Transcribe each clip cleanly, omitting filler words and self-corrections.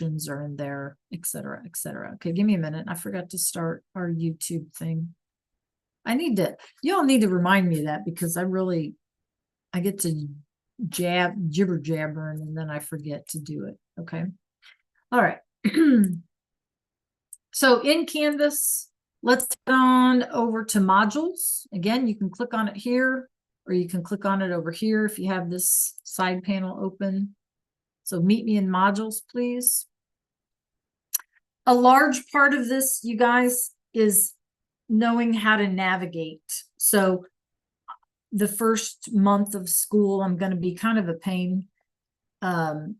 are in there, et cetera, et cetera. Okay, give me a minute. I forgot to start our YouTube thing. Y'all need to remind me of that because I get to jibber jabbering and then I forget to do it. Okay. All right. So in Canvas, let's head on over to modules. Again, you can click on it here, or you can click on it over here if you have this side panel open. So meet me in modules, please. A large part of this, you guys, is knowing how to navigate. So the first month of school, I'm going to be kind of a pain and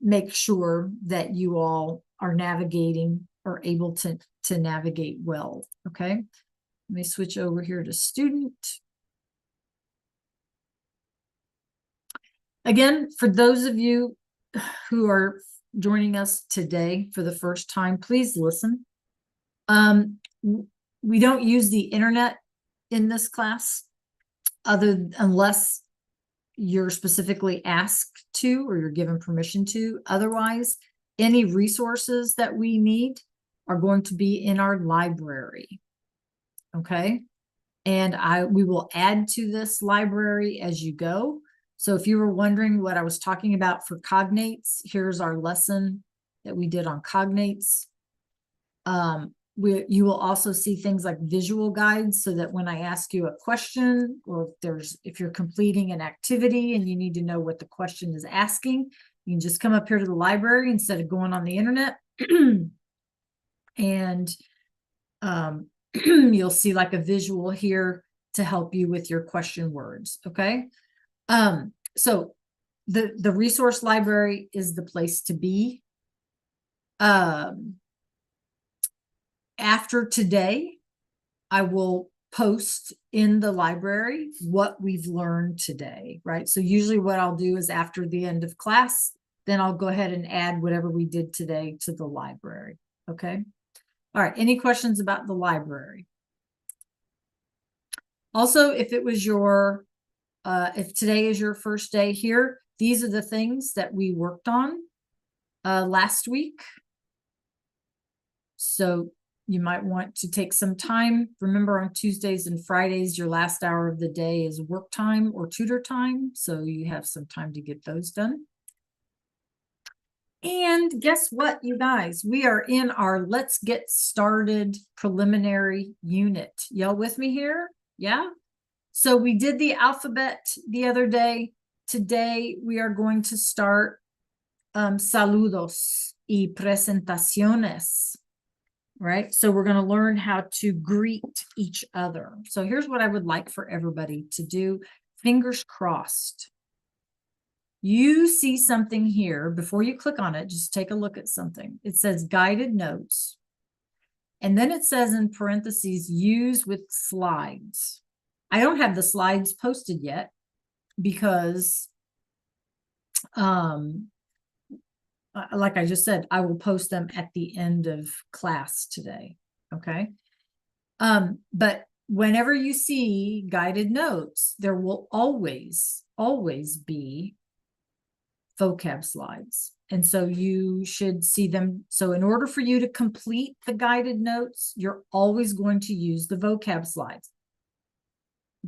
make sure that you all are navigating or able to navigate well. Okay. Let me switch over here to student. Again, for those of you who are joining us today for the first time, please listen. We don't use the internet in this class unless you're specifically asked to or you're given permission to. Otherwise, any resources that we need are going to be in our library. Okay. And we will add to this library as you go. So if you were wondering what I was talking about for cognates, here's our lesson that we did on cognates. You will also see things like visual guides so that when I ask you a question, or if you're completing an activity and you need to know what the question is asking, you can just come up here to the library instead of going on the internet. And you'll see like a visual here to help you with your question words. Okay. So the resource library is the place to be. After today, I will post in the library what we've learned today, right? So usually what I'll do is after the end of class, then I'll go ahead and add whatever we did today to the library. Okay. All right. Any questions about the library? Also, if today is your first day here, these are the things that we worked on last week. So you might want to take some time. Remember, on Tuesdays and Fridays, your last hour of the day is work time or tutor time. So you have some time to get those done. And guess what, you guys? We are in our Let's Get Started preliminary unit. Y'all with me here? Yeah? So we did the alphabet the other day. Today, we are going to start saludos y presentaciones. Right? So we're going to learn how to greet each other. So here's what I would like for everybody to do. Fingers crossed. You see something here. Before you click on it, just take a look at something. It says guided notes. And then it says in parentheses, use with slides. I don't have the slides posted yet because like I just said, I will post them at the end of class today. Okay. But whenever you see guided notes, there will always be vocab slides. And so you should see them. So in order for you to complete the guided notes, you're always going to use the vocab slides.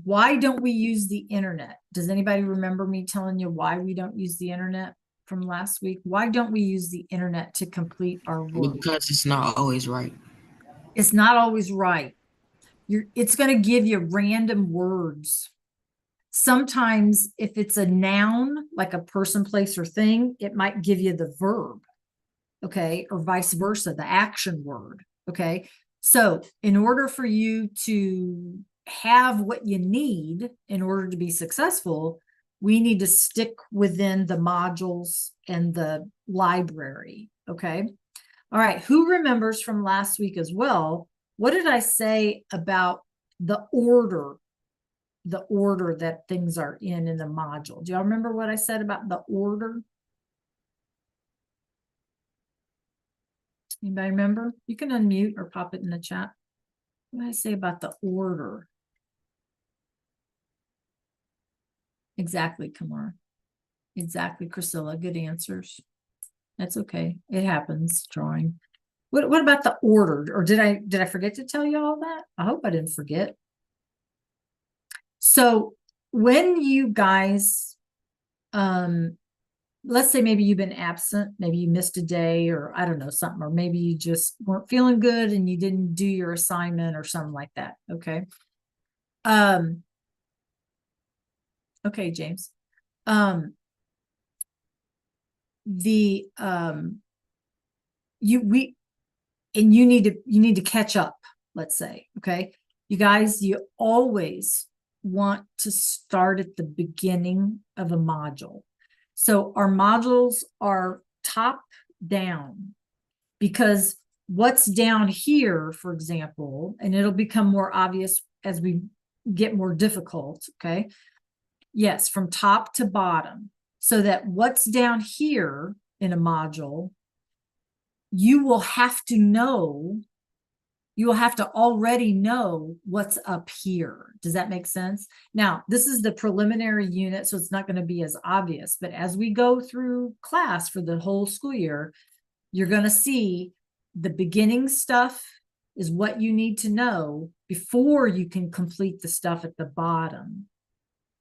Why don't we use the internet? Does anybody remember me telling you why we don't use the internet from last week? Why don't we use the internet to complete our work? Because it's not always right. It's not always right. It's going to give you random words. Sometimes if it's a noun, like a person, place, or thing, it might give you the verb, okay, or vice versa, the action word, okay? So in order for you to have what you need in order to be successful, we need to stick within the modules and the library, okay? All right, who remembers from last week as well? What did I say about the order that things are in the module? Do y'all remember what I said about the order? Anybody remember? You can unmute or pop it in the chat. What did I say about the order? Exactly, Kamara. Exactly, Priscilla. Good answers. That's okay. It happens, drawing. What about the ordered? Or did I forget to tell you all that? I hope I didn't forget. So when you guys, let's say maybe you've been absent, maybe you missed a day or I don't know, something, or maybe you just weren't feeling good and you didn't do your assignment or something like that. Okay. Okay, James. The you need to catch up, let's say. Okay. You guys, you always want to start at the beginning of a module. So our modules are top down, because what's down here, for example, and it'll become more obvious as we get more difficult. Okay. Yes, from top to bottom, so that what's down here in a module, you will have to know, you will have to already know what's up here. Does that make sense? Now, this is the preliminary unit, so it's not going to be as obvious, but as we go through class for the whole school year, you're going to see the beginning stuff is what you need to know before you can complete the stuff at the bottom.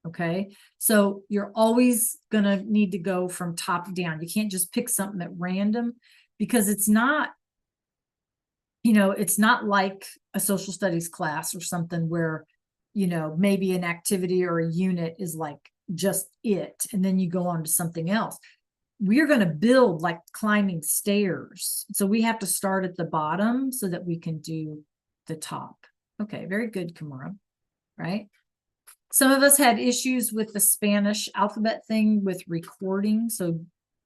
Okay. So you're always going to need to go from top down. You can't just pick something at random, because it's not, it's not like a social studies class or something where, maybe an activity or a unit is like just it, and then you go on to something else. We're going to build like climbing stairs. So we have to start at the bottom so that we can do the top. Okay. Very good, Kimura. Right. Some of us had issues with the Spanish alphabet thing with recording. So,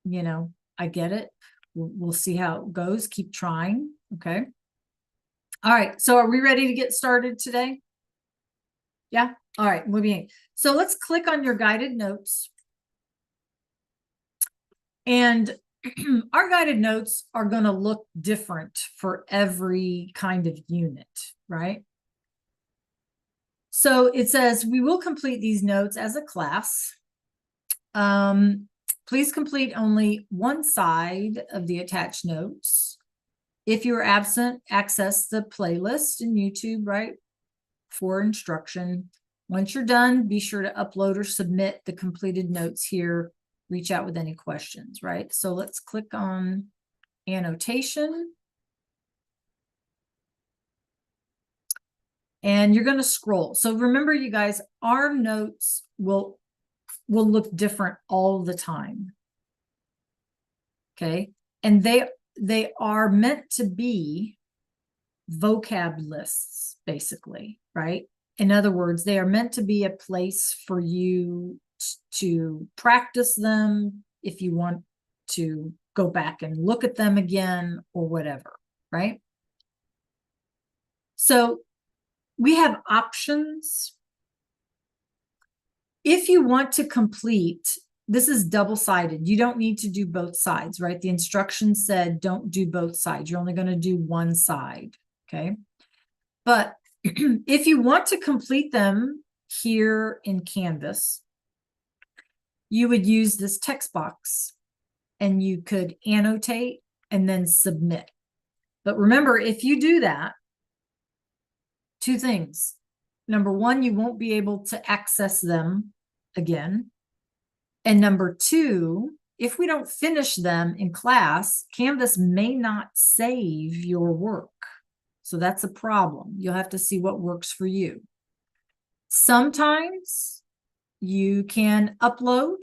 I get it. We'll see how it goes. Keep trying. Okay. All right. So are we ready to get started today? Yeah. All right. Muy bien. So let's click on your guided notes. And our guided notes are going to look different for every kind of unit, right? So it says, we will complete these notes as a class. Please complete only one side of the attached notes. If you're absent, access the playlist in YouTube, right, for instruction. Once you're done, be sure to upload or submit the completed notes here. Reach out with any questions, right? So let's click on annotation. And you're going to scroll. So remember, you guys, our notes will look different all the time. Okay. And they are meant to be vocab lists, basically, right? In other words, they are meant to be a place for you to practice them if you want to go back and look at them again or whatever, right? So we have options. If you want to complete, this is double-sided. You don't need to do both sides, right? The instructions said don't do both sides. You're only going to do one side, okay? But if you want to complete them here in Canvas, you would use this text box and you could annotate and then submit. But remember, if you do that, two things. Number one, you won't be able to access them again. And number two, if we don't finish them in class, Canvas may not save your work. So that's a problem. You'll have to see what works for you. Sometimes you can upload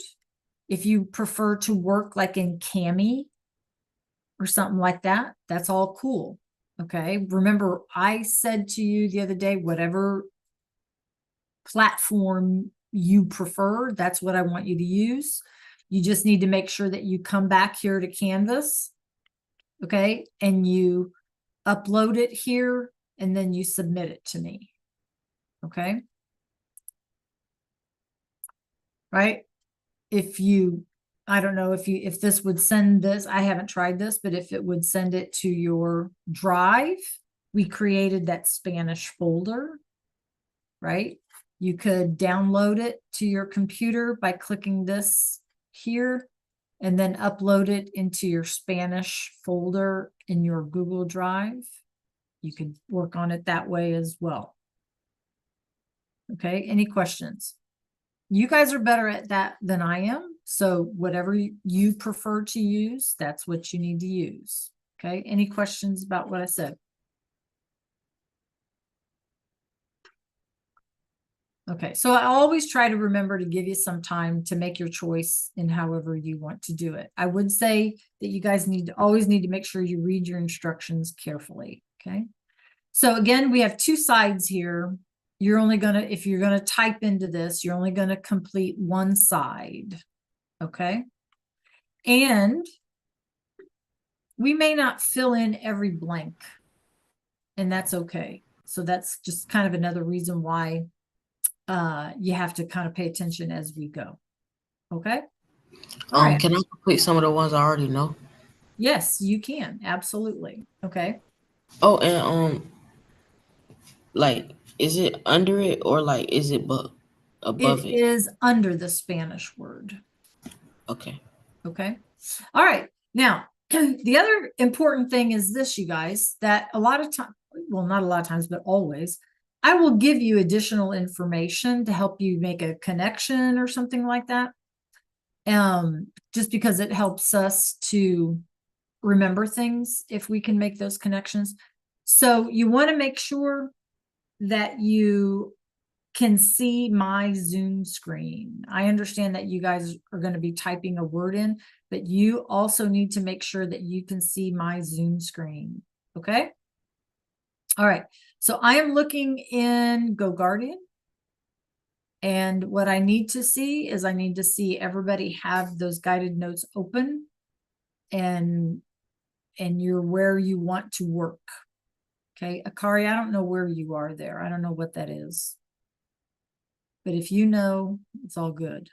if you prefer to work like in Cami or something like that. That's all cool. Okay. Remember, I said to you the other day, whatever platform you prefer, that's what I want you to use. You just need to make sure that you come back here to Canvas. Okay. And you upload it here and then you submit it to me. Okay. Right. I don't know if this would send this, I haven't tried this, but if it would send it to your drive, we created that Spanish folder, right? You could download it to your computer by clicking this here, and then upload it into your Spanish folder in your Google Drive. You can work on it that way as well. Okay, any questions? You guys are better at that than I am. So whatever you prefer to use, that's what you need to use. Okay, any questions about what I said? Okay, so I always try to remember to give you some time to make your choice in however you want to do it. I would say that you guys always need to make sure you read your instructions carefully. Okay, so again, we have two sides here. You're only gonna, if you're gonna type into this, you're only gonna complete one side. Okay, and we may not fill in every blank, and that's okay. So that's just kind of another reason why you have to kind of pay attention as we go. Okay. All right. Can I complete some of the ones I already know? Yes, you can. Absolutely. Okay. Oh, and like, is it under it or like is it above It it? is under the Spanish word. Okay. Okay. All right. Now, the other important thing is this, you guys, that a lot of times, well, not a lot of times, but always, I will give you additional information to help you make a connection or something like that. Just because it helps us to remember things if we can make those connections. So you want to make sure that you can see my Zoom screen. I understand that you guys are going to be typing a word in, but you also need to make sure that you can see my Zoom screen. Okay. All right. So I am looking in Go Guardian. And what I need to see is I need to see everybody have those guided notes open and you're where you want to work. Okay. Akari, I don't know where you are there. I don't know what that is. But if you know, it's all good.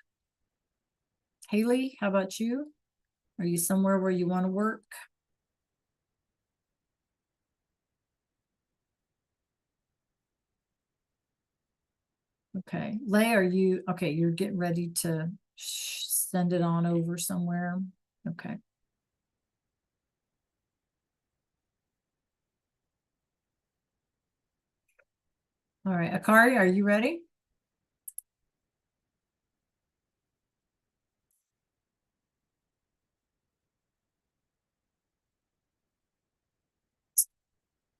Haley, how about you? Are you somewhere where you want to work? Okay. Lay, are you, okay, you're getting ready to send it on over somewhere. Okay. All right. Akari, are you ready?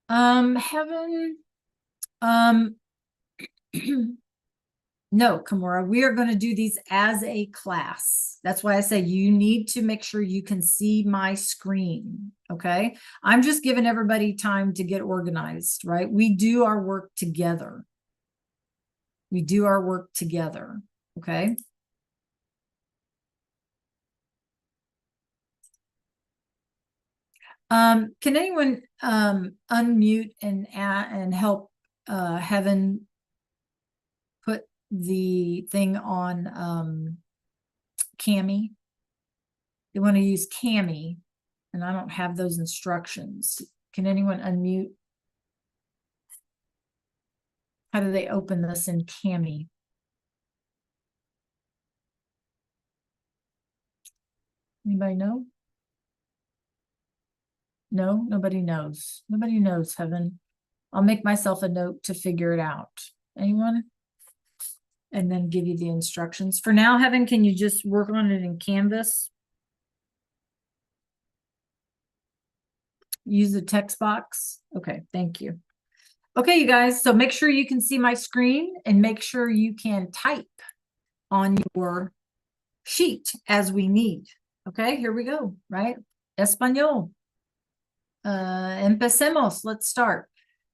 Heaven, um, no, Kimura, we are going to do these as a class. That's why I say you need to make sure you can see my screen. Okay. I'm just giving everybody time to get organized, right? We do our work together. We do our work together. Okay. Can anyone unmute and help Heaven put the thing on Cami? They want to use Cami, and I don't have those instructions. Can anyone unmute? How do they open this in Cami? Anybody know? No, nobody knows. Nobody knows, Heaven. I'll make myself a note to figure it out. Anyone? And then give you the instructions. For now, Heaven, can you just work on it in Canvas? Use the text box. Okay, thank you. Okay, you guys, so make sure you can see my screen and make sure you can type on your sheet as we need. Okay, here we go, right? Español. Empecemos, let's start.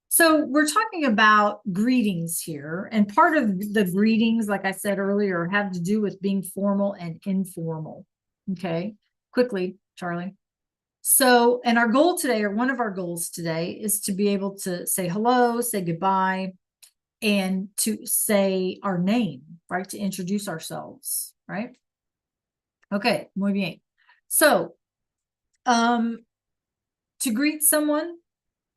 So we're talking about greetings here, and part of the greetings, like I said earlier, have to do with being formal and informal. Okay, quickly, Charlie. So, and our goal today, or one of our goals today, is to be able to say hello, say goodbye, and to say our name, right? To introduce ourselves, right? Okay, muy bien. So, to greet someone,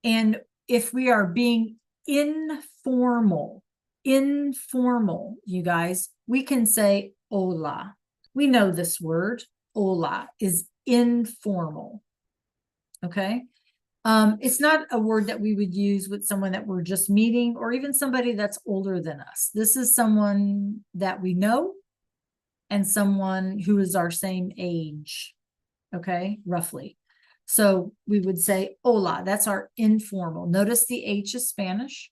and if we are being informal, you guys, we can say hola. We know this word. hola is informal. Okay. It's not a word that we would use with someone that we're just meeting or even somebody that's older than us. This is someone that we know and someone who is our same age. Okay, roughly. So we would say hola, that's our informal. Notice the H is Spanish.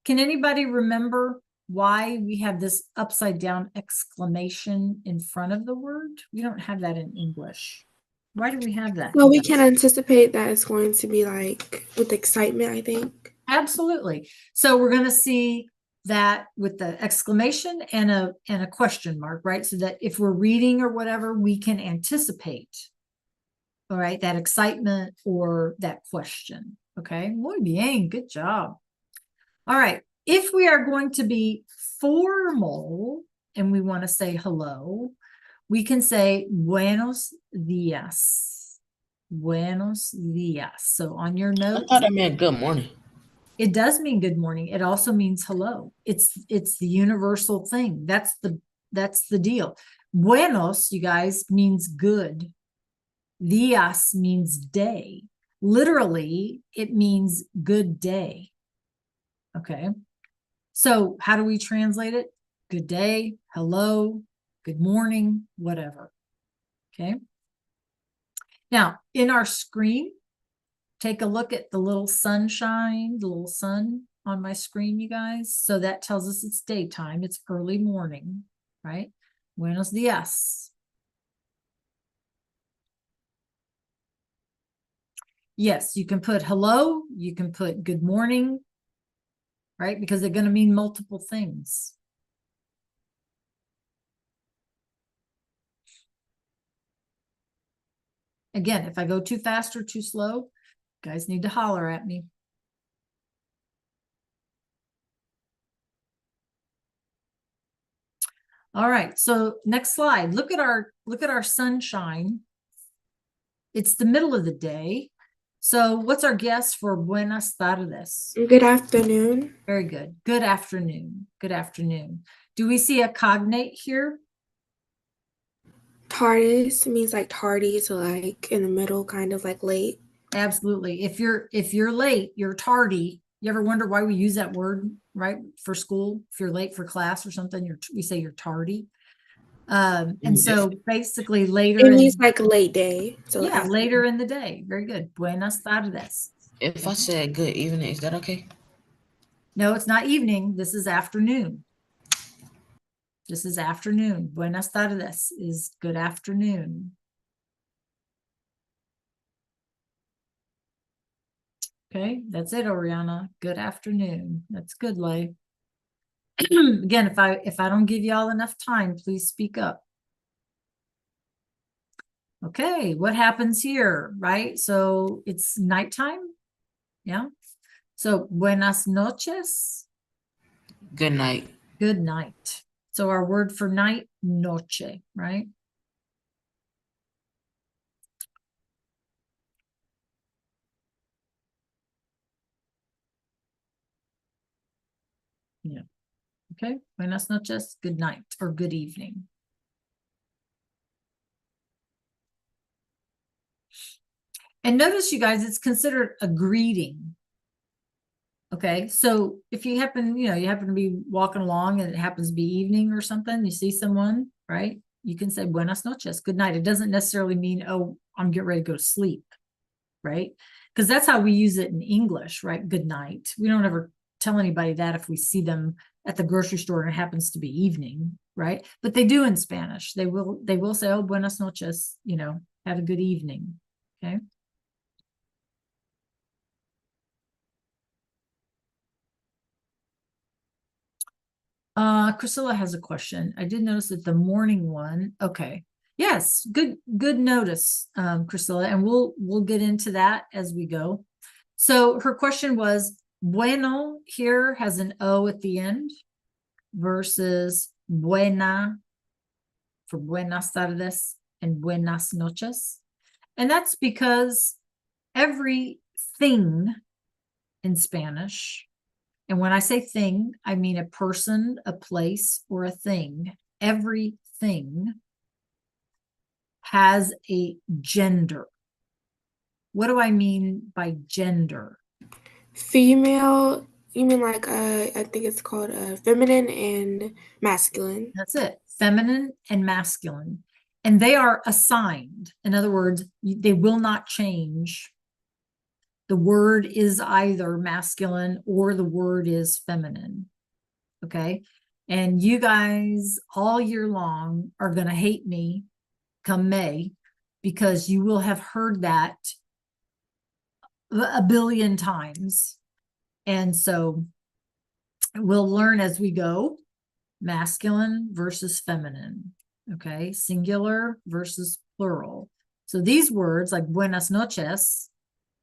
Can anybody remember why we have this upside down exclamation in front of the word? We don't have that in English. Why do we have that? Well, we can anticipate that it's going to be like with excitement, I think. Absolutely. So we're going to see that with the exclamation and a question mark, right? So that if we're reading or whatever, we can anticipate, all right, that excitement or that question. Okay. Muy bien. Good job. All right. If we are going to be formal and we want to say hello, we can say buenos días. Buenos días. So on your I notes, thought that meant good morning. it does mean good morning. It also means hello. It's the universal thing. That's the deal. Buenos, you guys, means good. Días means day. Literally, it means good day. Okay. So how do we translate it? Good day, hello, good morning, whatever. Okay. Now, in our screen, take a look at the little sunshine, the little sun on my screen, you guys. So that tells us it's daytime. It's early morning, right? Buenos días. Yes, you can put hello. You can put good morning, right? Because they're going to mean multiple things. Again, if I go too fast or too slow, you guys need to holler at me. All right, so next slide. Look at our sunshine. It's the middle of the day. So what's our guess for buenas tardes? Good afternoon. Very good. Good afternoon. Good afternoon. Do we see a cognate here? Tardis means like tardy, so like in the middle, kind of like late. Absolutely. If you're late, you're tardy. You ever wonder why we use that word, right, for school? If you're late for class or something, we say you're tardy. And so basically later It means like late day. So yeah, later in the day. Very good. Buenas tardes. If I said good evening, is that okay? No, it's not evening. This is afternoon. This is afternoon. Buenas tardes is good afternoon. Okay, that's it, Oriana. Good afternoon. That's good, Lay. Again, if I don't give y'all enough time, please speak up. Okay, what happens here, right? So it's nighttime. Yeah. So buenas noches. Good night. Good night. So our word for night, noche, right? Yeah. Okay. Buenas noches. Good night or good evening. And notice, you guys, it's considered a greeting. Okay. So if you happen to be walking along and it happens to be evening or something, you see someone, right? You can say buenas noches, good night. It doesn't necessarily mean, oh, I'm getting ready to go to sleep, right? Because that's how we use it in English, right? Good night. We don't ever tell anybody that if we see them at the grocery store and it happens to be evening, right? But they do in Spanish. They will say, oh, buenas noches, have a good evening. Okay. Priscilla has a question. I did notice that the morning one. Okay. Yes, good notice, Priscilla, and we'll get into that as we go. So her question was, bueno here has an O at the end versus buena for buenas tardes and buenas noches. And that's because everything in Spanish, and when I say thing, I mean a person, a place, or a thing. Everything has a gender. What do I mean by gender? Female, you mean like I think it's called feminine and masculine. That's it. Feminine and masculine. And they are assigned. In other words, they will not change. The word is either masculine or the word is feminine. Okay. And you guys all year long are going to hate me come May because you will have heard that a billion times. And so we'll learn as we go, masculine versus feminine. Okay. Singular versus plural. So these words like buenas noches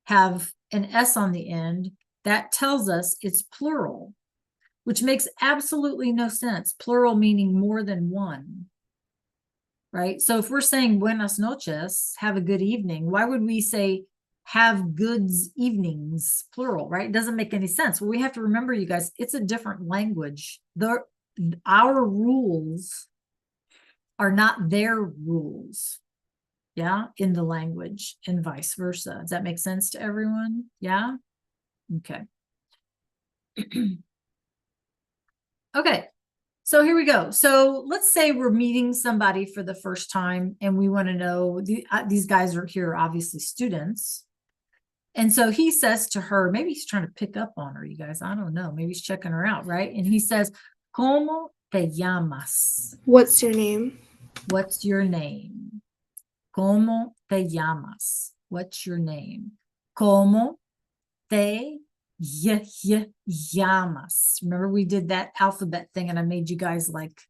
have an S on the end. That tells us it's plural, which makes absolutely no sense. Plural meaning more than one, right? So if we're saying buenas noches, have a good evening, why would we say have goods evenings, plural, right? It doesn't make any sense. Well, we have to remember, you guys, it's a different language. Our rules are not their rules, yeah, in the language and vice versa. Does that make sense to everyone? Yeah? Okay. Okay, so here we go. So let's say we're meeting somebody for the first time and we want to know, these guys are here, obviously students. And so he says to her, maybe he's trying to pick up on her, you guys. I don't know. Maybe he's checking her out, right? And he says, ¿Cómo te llamas? What's your name? What's your name? ¿Cómo te llamas? What's your name? ¿Cómo te llamas? Remember we did that alphabet thing and I made you guys like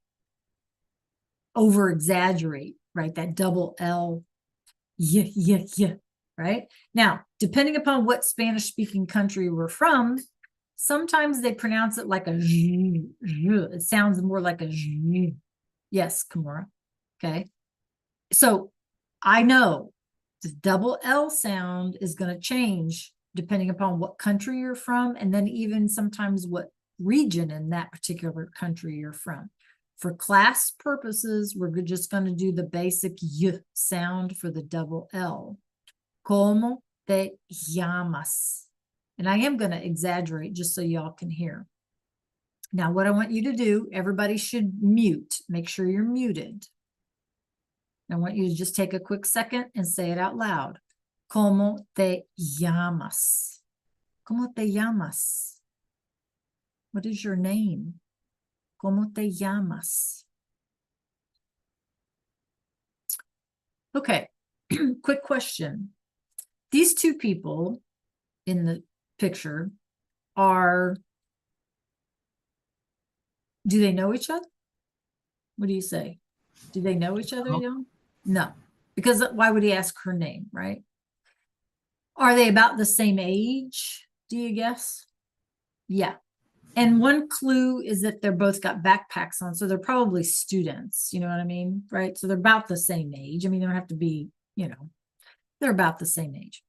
over exaggerate, right? That double L, right? Now, depending upon what Spanish speaking country we're from, sometimes they pronounce it like a z. It sounds more like a z. Yes, Kimura. Okay. So I know the double L sound is going to change depending upon what country you're from, and then even sometimes what region in that particular country you're from. For class purposes, we're just going to do the basic y sound for the double L. ¿Cómo te llamas? And I am going to exaggerate just so y'all can hear. Now, what I want you to do, everybody should mute. Make sure you're muted. I want you to just take a quick second and say it out loud. ¿Cómo te llamas? ¿Cómo te llamas? What is your name? ¿Cómo te llamas? Okay, quick question. These two people in the picture do they know each other? What do you say? Do they know each other, young? No, because why would he ask her name, right? Are they about the same age? Do you guess? Yeah. And one clue is that they're both got backpacks on, so they're probably students, you know what I mean? Right? So they're about the same age. I mean, they don't have to be, they're about the same age.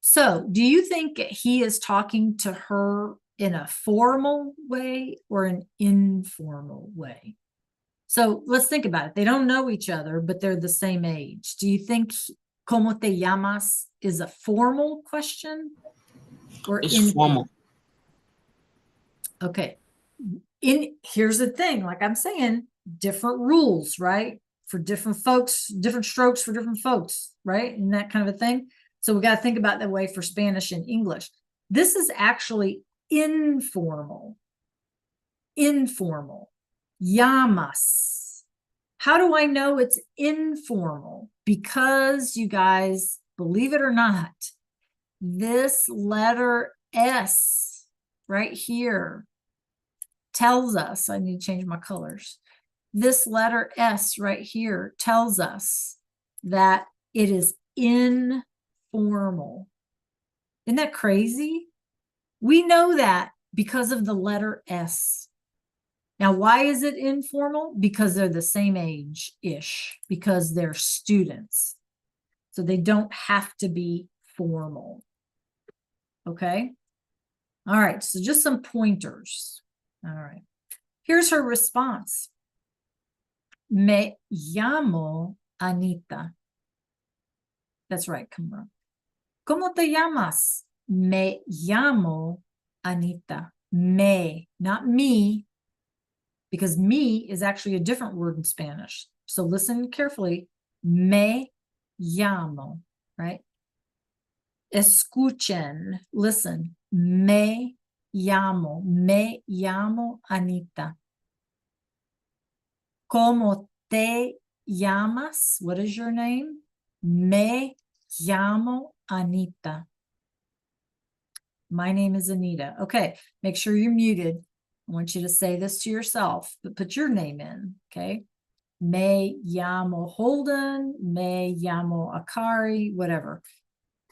So do you think he is talking to her in a formal way or an informal way? So let's think about it. They don't know each other, but they're the same age. Do you think ¿Cómo te llamas is a formal question or It's formal. Okay. Here's the thing, like I'm saying, different rules, right? For different folks, different strokes for different folks, right? And that kind of a thing. So we got to think about that way for Spanish and English. This is actually informal. Informal. Llamas. How do I know it's informal? Because you guys, believe it or not, this letter S right here tells us, I need to change my colors. This letter S right here tells us that it is informal. Isn't that crazy? We know that because of the letter S. Now, why is it informal? Because they're the same age-ish, because they're students. So they don't have to be formal. Okay? All right, so just some pointers. All right. Here's her response. Me llamo Anita. That's right, Kamara. ¿Cómo te llamas? Me llamo Anita. Me, not me, because me is actually a different word in Spanish. So listen carefully. Me llamo, right? Escuchen, listen. Me llamo Anita. ¿Cómo te llamas? What is your name? Me llamo Anita. My name is Anita. Okay, make sure you're muted. I want you to say this to yourself, but put your name in, okay? Me llamo Holden, me llamo Akari, whatever,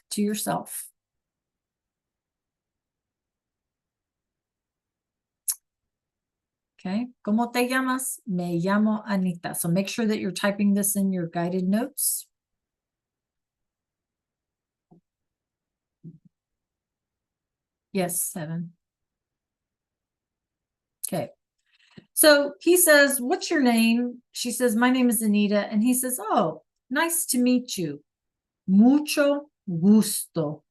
to yourself. Okay, ¿cómo te llamas? Me llamo Anita. So make sure that you're typing this in your guided notes. Yes, 7. Okay. So he says, what's your name? She says, my name is Anita. And he says, oh, nice to meet you. Mucho gusto.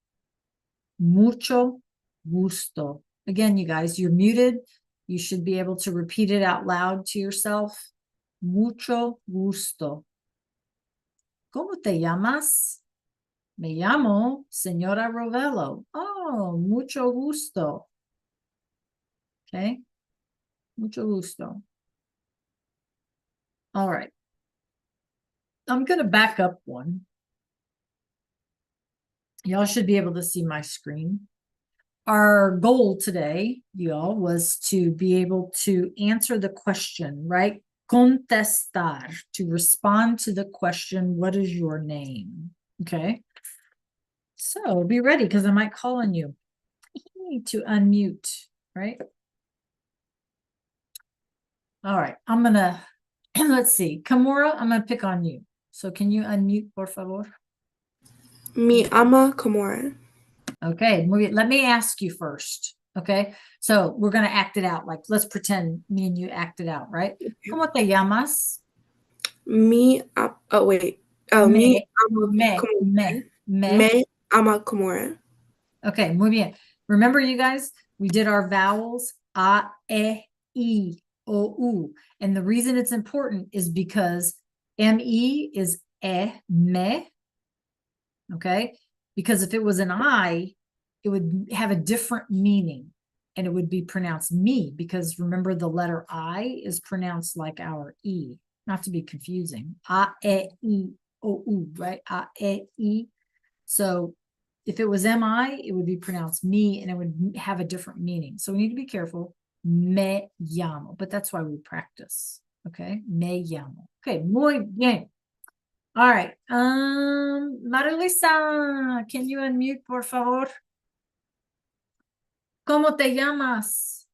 Mucho gusto. Again, you guys, you're muted. You should be able to repeat it out loud to yourself. Mucho gusto. ¿Cómo te llamas? Me llamo Señora Rovello. Oh, mucho gusto. Okay. Mucho gusto. All right. I'm going to back up one. Y'all should be able to see my screen. Our goal today, y'all, was to be able to answer the question, right? Contestar, to respond to the question, what is your name? Okay. So be ready because I might call on you. You need to unmute, right? All right. I'm going to, let's see. Kamora, I'm going to pick on you. So can you unmute, por favor? Me ama Kamora. Okay, let me ask you first. Okay, so we're going to act it out. Like, let's pretend me and you act it out, right? ¿Cómo te llamas? Me, oh wait. Oh, me ama Kamora. Me ama Kamora. Okay, muy bien. Remember, you guys, we did our vowels, a, e, o, u. And the reason it's important is because me is me. Okay, because if it was an I, it would have a different meaning and it would be pronounced me, because remember the letter I is pronounced like our E, not to be confusing. A, e, o, u, right? A, e. So if it was mi, it would be pronounced me and it would have a different meaning. So we need to be careful. Me llamo, but that's why we practice. Okay, me llamo. Okay, muy bien. All right. Marilisa, can you unmute, por favor? ¿Cómo te llamas?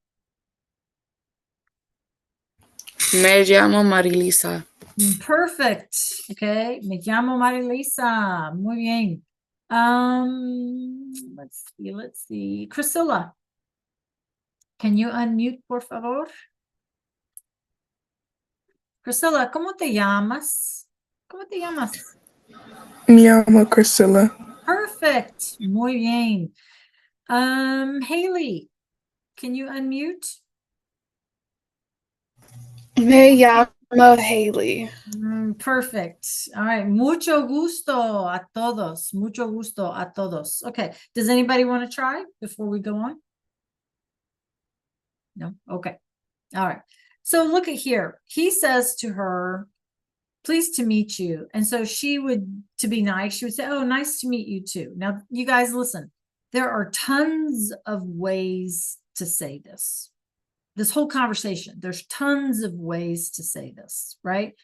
Me llamo Marilisa. Perfect. Okay. Me llamo Marilisa. Muy bien. Let's see. Priscilla, can you unmute, por favor? Priscilla, ¿cómo te llamas? ¿Cómo te llamas? Me llamo Priscilla. Perfect. Muy bien. Haley, can you unmute? Me llamo Haley. Perfect. All right. Mucho gusto a todos. Mucho gusto a todos. Okay. Does anybody want to try before we go on? No? Okay. All right. So look at here. He says to her, pleased to meet you. And so she would, to be nice, she would say, oh, nice to meet you too. Now, you guys listen. There are tons of ways to say this. This whole conversation, there's tons of ways to say this, right?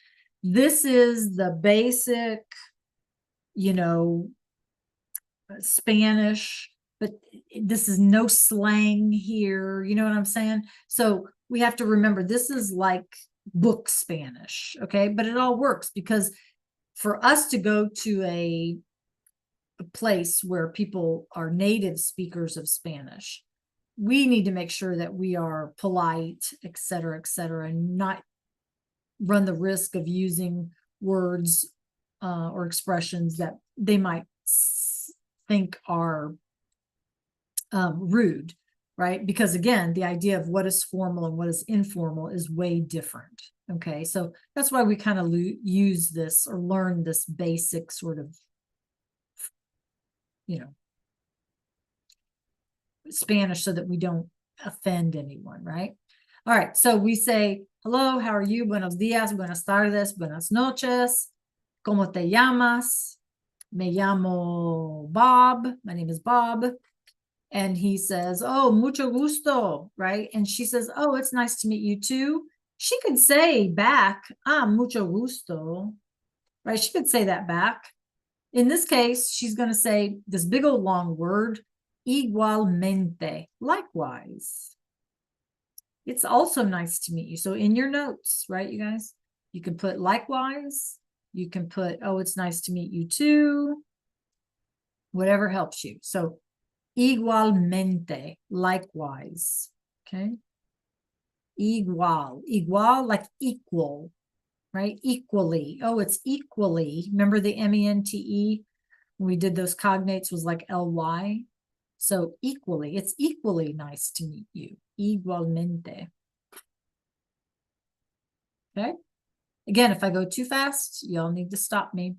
This is the basic, Spanish, but this is no slang here. You know what I'm saying? So we have to remember this is like book Spanish, okay? But it all works because for us to go to a place where people are native speakers of Spanish, we need to make sure that we are polite, et cetera, and not run the risk of using words or expressions that they might think are rude, right? Because again, the idea of what is formal and what is informal is way different. Okay, so that's why we kind of use this or learn this basic sort of, Spanish so that we don't offend anyone, right? All right, so we say, hello, how are you? Buenos dias, buenas tardes, buenas noches. ¿Cómo te llamas? Me llamo Bob. My name is Bob. And he says, oh, mucho gusto, right? And she says, oh, it's nice to meet you too. She could say back, mucho gusto, right? She could say that back. In this case, she's going to say this big old long word, igualmente, likewise. It's also nice to meet you. So in your notes, right, you guys, you can put likewise. You can put, oh, it's nice to meet you too. Whatever helps you. So igualmente, likewise. Okay. Igual, like equal, right? Equally. Oh, it's equally. Remember the mente? When we did those cognates was like ly. So equally, it's equally nice to meet you. Igualmente. Okay. Again, if I go too fast, y'all need to stop me.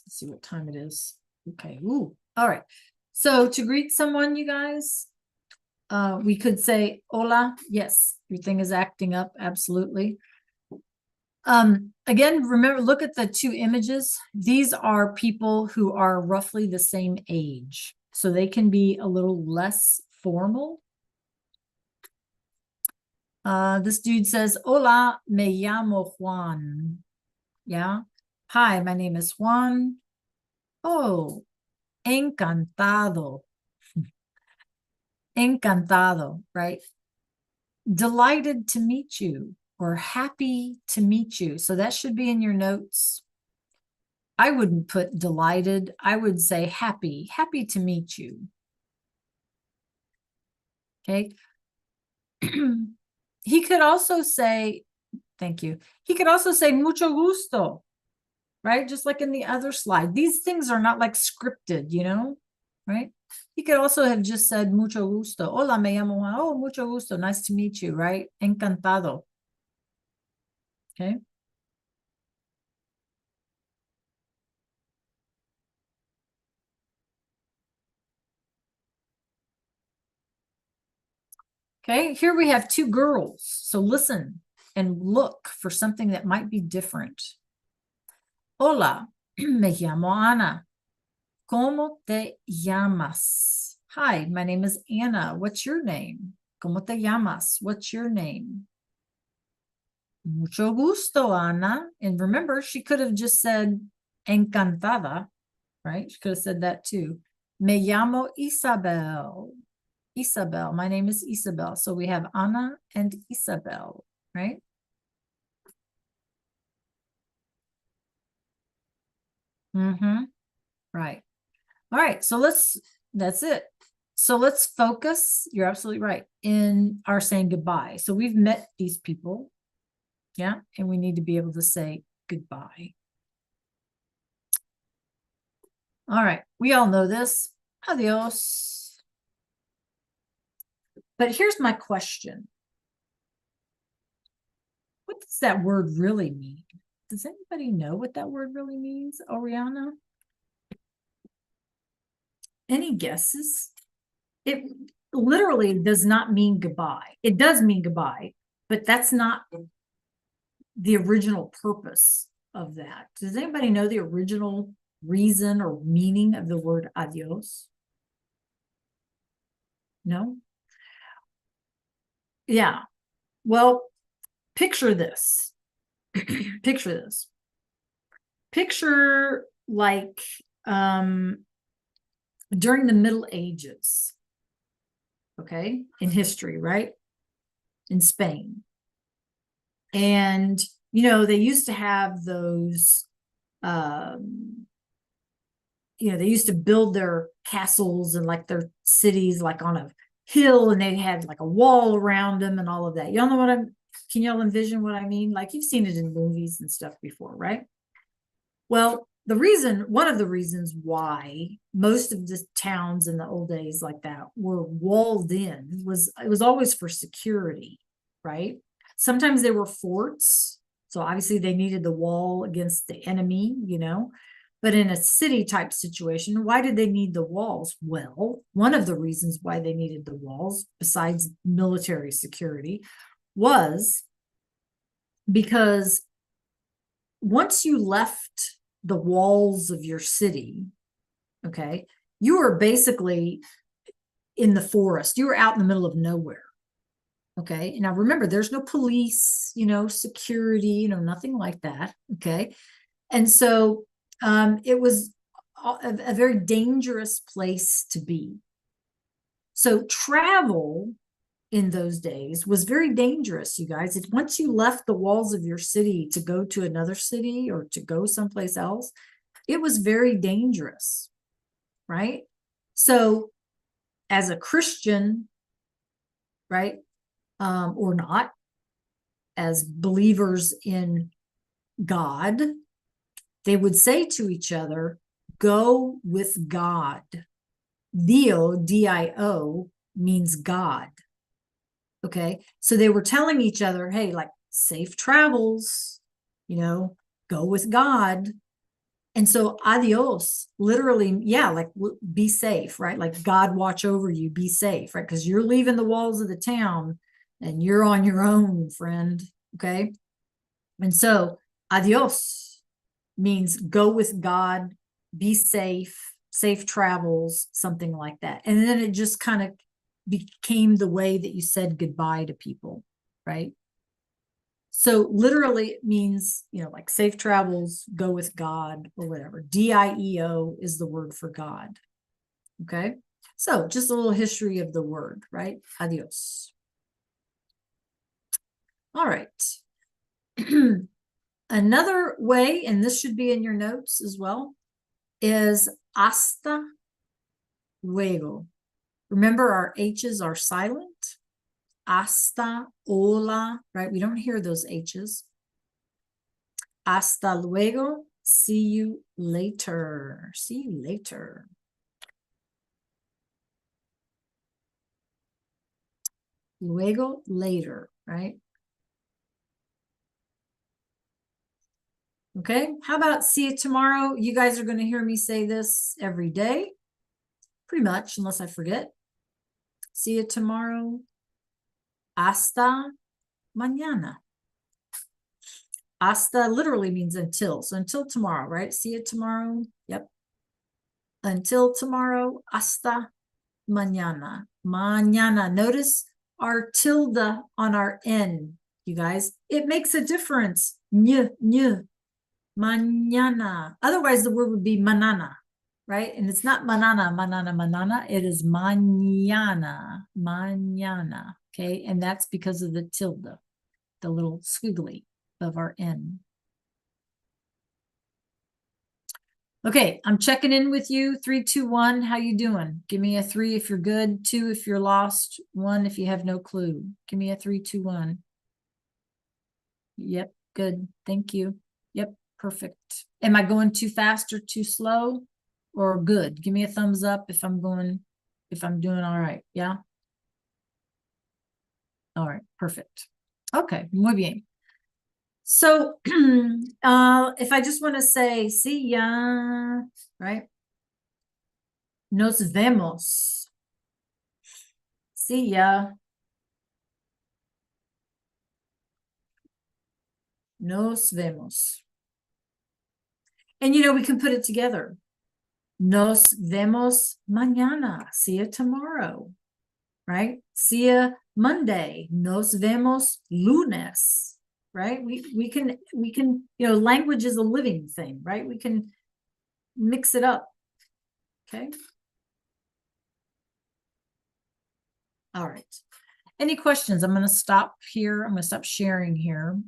Let's see what time it is. Okay. Ooh. All right. So to greet someone, you guys, we could say hola. Yes, your thing is acting up. Absolutely. Again, remember, look at the two images. These are people who are roughly the same age, so they can be a little less formal. This dude says, hola, me llamo Juan. Yeah. Hi, my name is Juan. Oh, encantado. Encantado, right? Delighted to meet you or happy to meet you. So that should be in your notes. I wouldn't put delighted. I would say happy to meet you. Okay. He could also say, thank you. He could also say mucho gusto, right? Just like in the other slide. These things are not like scripted, right? He could also have just said mucho gusto. Hola, me llamo Juan. Oh, mucho gusto. Nice to meet you, right? Encantado. Okay. Okay, here we have two girls. So listen and look for something that might be different. Hola, me llamo Ana. ¿Cómo te llamas? Hi, my name is Anna. What's your name? ¿Cómo te llamas? What's your name? Mucho gusto, Ana. And remember, she could have just said encantada, right? She could have said that too. Me llamo Isabel. Isabel. My name is Isabel. So we have Ana and Isabel, right? Right. All right. So that's it. So let's focus. You're absolutely right in our saying goodbye. So we've met these people. Yeah. And we need to be able to say goodbye. All right. We all know this. Adios. But here's my question. What does that word really mean? Does anybody know what that word really means, Oriana? Any guesses? It literally does not mean goodbye. It does mean goodbye, but that's not the original purpose of that. Does anybody know the original reason or meaning of the word adios? No? Yeah. Well, picture this. Picture this. Picture like during the Middle Ages, okay, in history, right? In Spain. And, they used to have those, they used to build their castles and like their cities like on a hill and they had like a wall around them and all of that. Y'all know what can y'all envision what I mean? Like you've seen it in movies and stuff before, right? Well, one of the reasons why most of the towns in the old days like that were walled in it was always for security, right? Sometimes they were forts. So obviously they needed the wall against the enemy, But in a city type situation, why did they need the walls? Well, one of the reasons why they needed the walls, besides military security, was because once you left the walls of your city, okay, you were basically in the forest. You were out in the middle of nowhere. Okay. Now remember, there's no police, security, nothing like that. Okay. And so it was a very dangerous place to be. So travel in those days was very dangerous, you guys. Once you left the walls of your city to go to another city or to go someplace else, it was very dangerous, right? So as a Christian, right, or not, as believers in God, they would say to each other, go with God. Dio, D-I-O, means God. Okay. So they were telling each other, hey, like safe travels, go with God. And so adios, literally, yeah, like be safe, right? Like God watch over you, be safe, right? Because you're leaving the walls of the town and you're on your own, friend. Okay. And so adios means go with God, be safe, safe travels, something like that. And then it just kind of became the way that you said goodbye to people, right? So literally it means, like safe travels, go with God or whatever. D-I-E-O is the word for God. Okay. So just a little history of the word, right? Adios. All right. Another way, and this should be in your notes as well, is hasta luego. Remember, our H's are silent. Hasta, hola, right? We don't hear those H's. Hasta luego. See you later. See you later. Luego, later, right? Okay. How about see you tomorrow? You guys are going to hear me say this every day, pretty much, unless I forget. See you tomorrow. Hasta mañana. Hasta literally means until. So until tomorrow, right? See you tomorrow. Yep. Until tomorrow. Hasta mañana. Mañana. Notice our tilde on our N, you guys. It makes a difference. Ny, ny. Mañana. Otherwise, the word would be manana, right? And it's not manana, manana, manana. It is mañana. Mañana. Okay. And that's because of the tilde, the little squiggly of our N. Okay, I'm checking in with you. 3, 2, 1. How you doing? Give me a 3 if you're good, 2 if you're lost, 1 if you have no clue. Give me a 3, 2, 1. Yep, good. Thank you. Yep, perfect. Am I going too fast or too slow or good? Give me a thumbs up if I'm doing all right. Yeah. All right, perfect. Okay, muy bien. So if I just want to say, see ya, right? Nos vemos. See ya. Nos vemos. And we can put it together. Nos vemos mañana. See you tomorrow. Right? See ya Monday. Nos vemos lunes. Right? We can, language is a living thing, right? We can mix it up. Okay. All right. Any questions? I'm going to stop here. I'm going to stop sharing here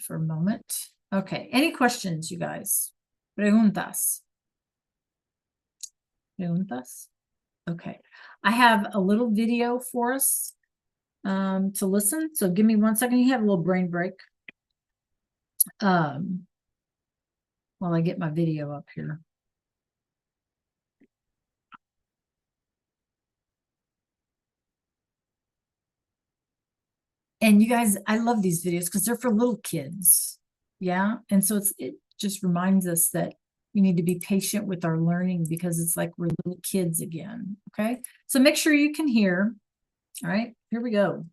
for a moment. Okay. Any questions, you guys? Preguntas. Preguntas? Okay. I have a little video for us to listen. So give me 1 second. You have a little brain break. While I get my video up here. And you guys, I love these videos because they're for little kids. Yeah. And so it just reminds us that we need to be patient with our learning because it's like we're little kids again. Okay. So make sure you can hear. All right, here we go.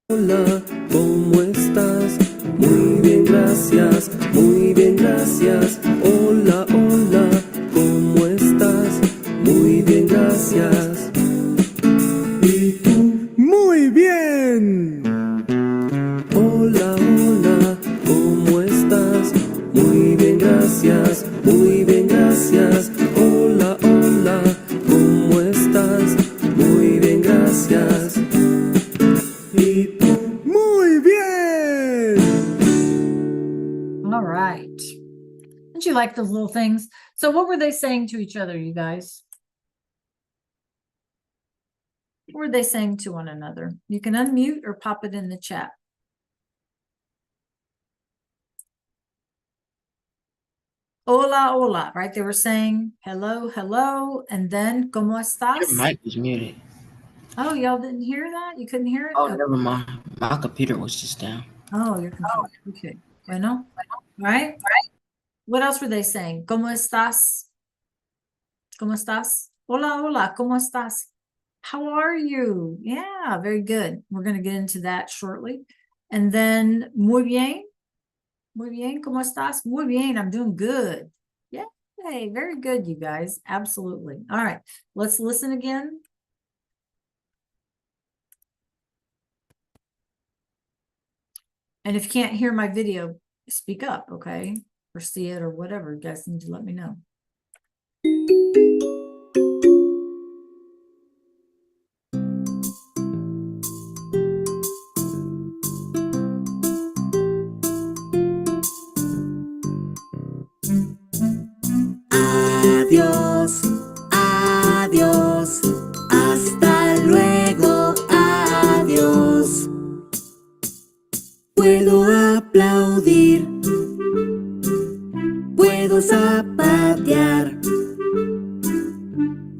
Hola, ¿cómo estás? Muy bien, gracias. Muy bien, gracias. Hola, hola, ¿cómo estás? Muy bien, gracias. ¿Y tú? Muy bien. Hola, hola, ¿cómo estás? Muy bien, gracias. Muy bien, gracias. Hola, hola, ¿cómo estás? Muy bien, gracias. ¿Y tú? Muy bien. All right. Don't you like those little things? So what were they saying to each other, you guys? What were they saying to one another? You can unmute or pop it in the chat. Hola, hola, right? They were saying hello, hello, and then ¿cómo Your estás? mic was muted. Oh, y'all didn't hear that? You couldn't hear it? Oh, never mind. My computer was just down. Oh, you're confused. Okay. Bueno. All right. What else were they saying? ¿Cómo estás? ¿Cómo estás? Hola, hola, ¿cómo estás? How are you? Yeah, very good. We're going to get into that shortly. And then, muy bien. Muy bien, ¿cómo estás? Muy bien, I'm doing good. Yay, very good, you guys. Absolutely. All right, let's listen again. And if you can't hear my video, speak up, okay? Or see it or whatever. You guys need to let me know. Adiós, adiós, hasta luego, adiós. Puedo aplaudir, puedo zapatear,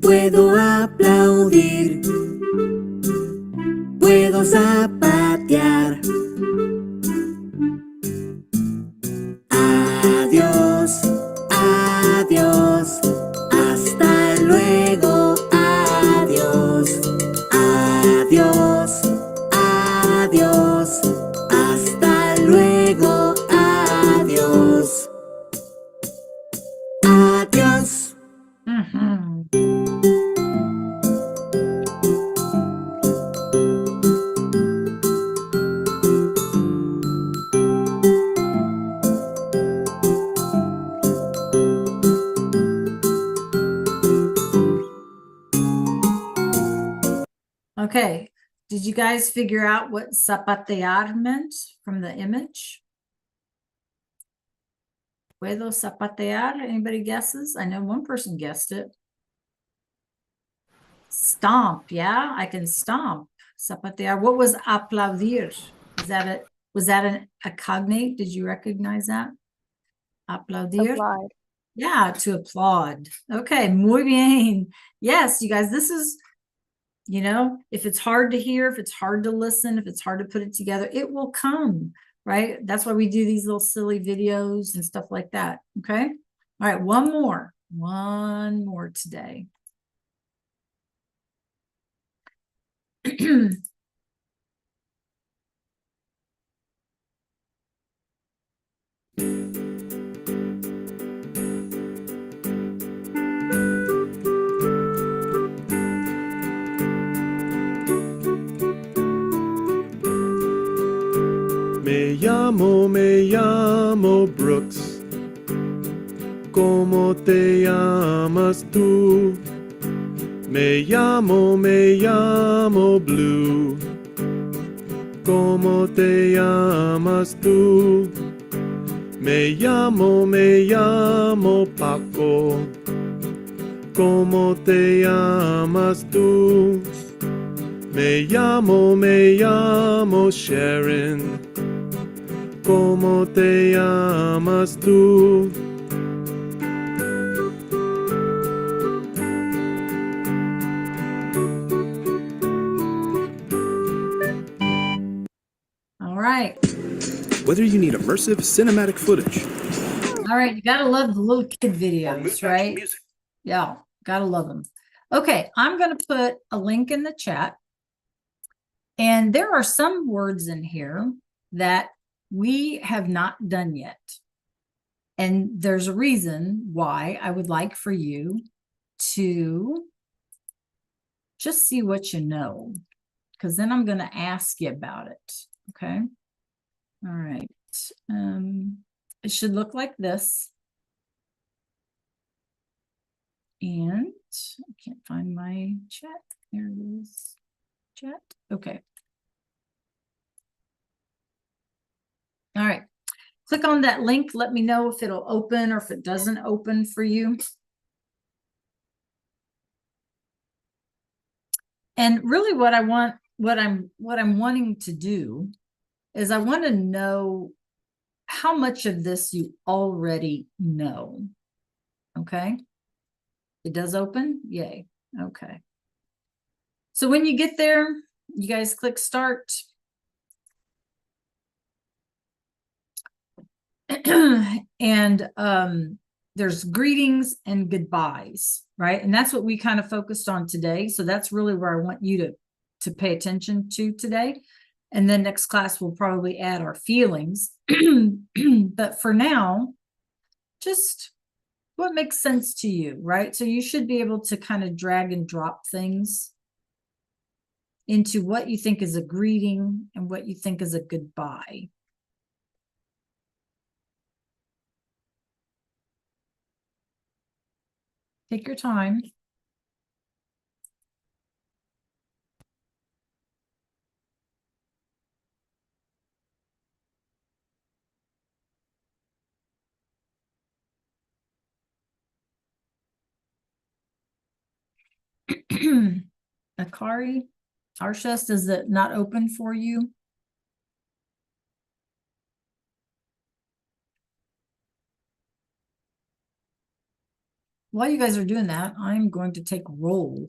puedo aplaudir, puedo zapatear. Adiós, adiós, hasta luego, adiós, adiós, adiós, hasta luego, adiós, adiós. Mhm. Okay, did you guys figure out what zapatear meant from the image? Puedo zapatear? Anybody guesses? I know one person guessed it. Stomp, yeah, I can stomp. Zapatear. What was aplaudir? Was that a cognate? Did you recognize that? Aplaudir? Applied. Yeah, to applaud. Okay, muy bien. Yes, you guys, this is, you know, if it's hard to hear, if it's hard to listen, if it's hard to put it together, it will come, right? That's why we do these little silly videos and stuff like that. Okay. All right, one more today. Me llamo Brooks. ¿Cómo te llamas tú? Me llamo Blue. ¿Cómo te llamas tú? Me llamo Paco. ¿Cómo te llamas tú? Me llamo Sharon. ¿Cómo te llamas tú? All right. Whether you need immersive cinematic footage All right. You got to love the little kid videos, right? Yeah. Got to love them. Okay. I'm going to put a link in the chat. And there are some words in here that we have not done yet. And there's a reason why I would like for you to just see what you know, because then I'm going to ask you about it. Okay. All right. It should look like this. And I can't find my chat. There it is. Chat. Okay. All right. Click on that link. Let me know if it'll open or if it doesn't open for you. And really what I want, what I'm wanting to do is I want to know how much of this you already know. Okay. It does open. Yay. Okay. So when you get there, you guys click start. And there's greetings and goodbyes, right? And that's what we kind of focused on today. So that's really where I want you to pay attention to today. And then next class, we'll probably add our feelings. But for now, just what makes sense to you, right? So you should be able to kind of drag and drop things into what you think is a greeting and what you think is a goodbye. Take your time. Akari, Arshest, is it not open for you? While you guys are doing that, I'm going to take roll.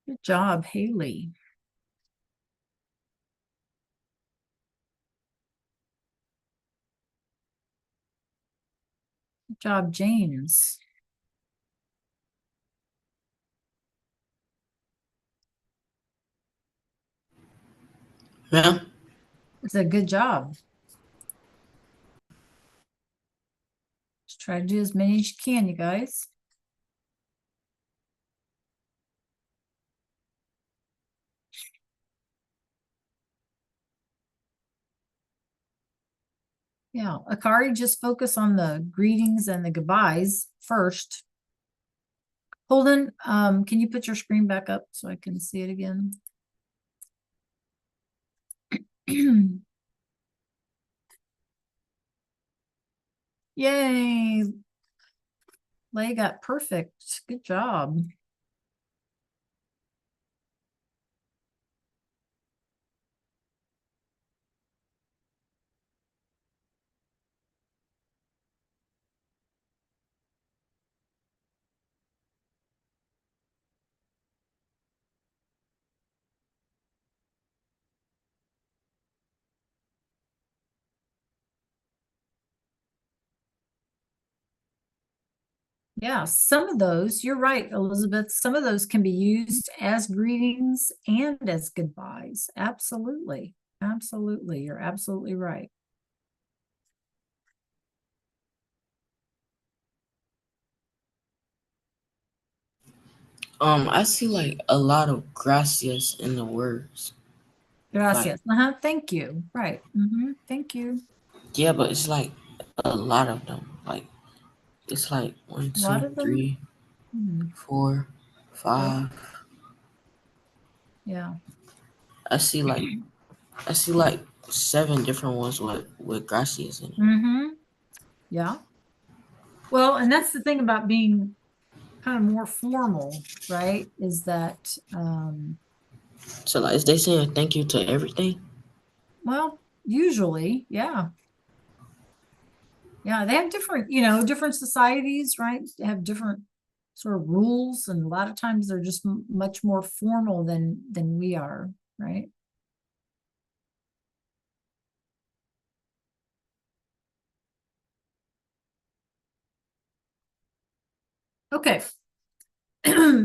Good job, Haley. Good job, James. Yeah. It's a good job. Just try to do as many as you can, you guys. Yeah, Akari, just focus on the greetings and the goodbyes first. Holden, can you put your screen back up so I can see it again? Yay. Lay got perfect. Good job. Yeah, some of those, you're right, Elizabeth. Some of those can be used as greetings and as goodbyes. Absolutely. Absolutely. You're absolutely right. I see like a lot of gracias in the words. Gracias. Thank you. Right. Thank you. Yeah, but it's like a lot of them. Like it's like one, A lot two, of them. three, Mhm. 4, 5. Yeah. I see like 7 different ones with gracias in it. Yeah. Well, and that's the thing about being kind of more formal, right? Is that, So like is they saying thank you to everything? well, usually, yeah. Yeah, they have different, different societies, right? They have different sort of rules, and a lot of times they're just much more formal than we are, right? Okay.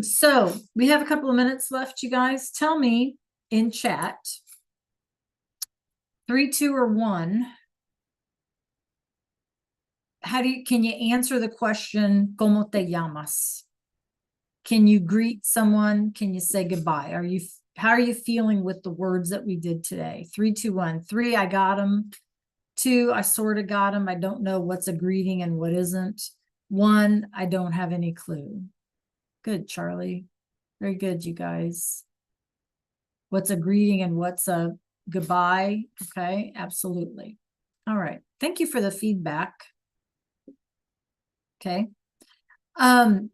So we have a couple of minutes left, you guys. Tell me in chat, 3, 2, or 1. Can you answer the question, ¿Cómo te llamas? Can you greet someone? Can you say goodbye? How are you feeling with the words that we did today? 3, 2, 1. 3, I got them. 2, I sort of got them. I don't know what's a greeting and what isn't. 1, I don't have any clue. Good, Charlie. Very good, you guys. What's a greeting and what's a goodbye? Okay, absolutely. All right. Thank you for the feedback. Okay.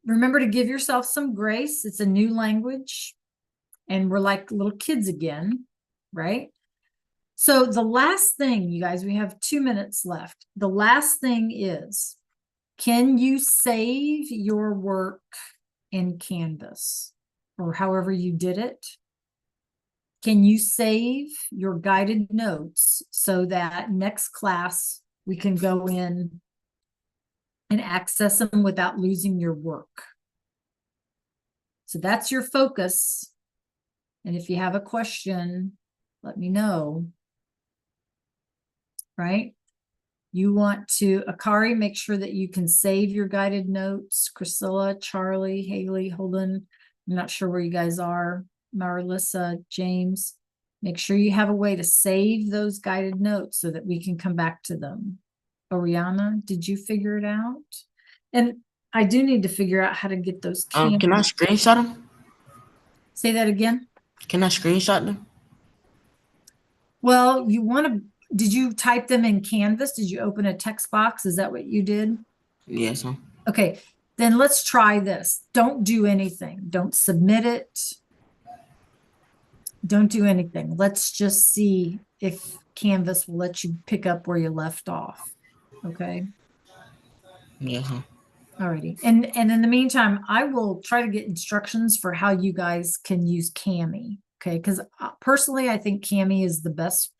Remember to give yourself some grace. It's a new language, and we're like little kids again, right? So the last thing, you guys, we have 2 minutes left. The last thing is, can you save your work in Canvas or however you did it? Can you save your guided notes so that next class we can go in and access them without losing your work? So that's your focus. And if you have a question, let me know. Right? You want to, Akari, make sure that you can save your guided notes. Priscilla, Charlie, Haley, Holden. I'm not sure where you guys are. Marissa, James. Make sure you have a way to save those guided notes so that we can come back to them. Oriana, did you figure it out? And I do need to figure out how to get those Can I screenshot them? Say that again. Can I screenshot them? Well, did you type them in Canvas? Did you open a text box? Is that what you did? Yes, huh? Okay, then let's try this. Don't do anything. Don't submit it. Don't do anything. Let's just see if Canvas will let you pick up where you left off. Okay. Yes, huh? Alrighty. And in the meantime, I will try to get instructions for how you guys can use Cami. Okay, because personally, I think Cami is the best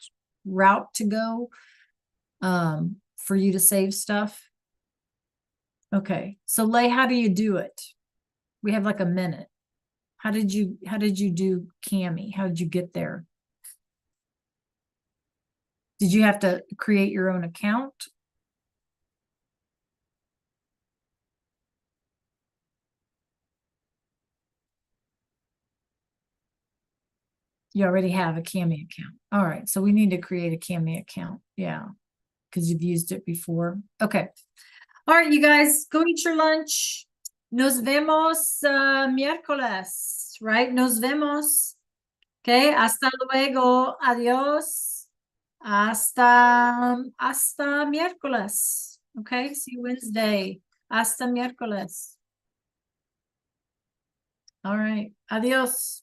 route to go for you to save stuff. Okay, so Lay, how do you do it? We have like a minute. How did you do Cami? How did you get there? Did you have to create your own account? You already have a Cami account. All right, so we need to create a Cami account. Yeah, because you've used it before. Okay. All right, you guys, go eat your lunch. Nos vemos miércoles, right? Nos vemos. Okay, hasta luego. Adiós. Hasta miércoles. Okay, see you Wednesday. Hasta miércoles. All right. Adiós.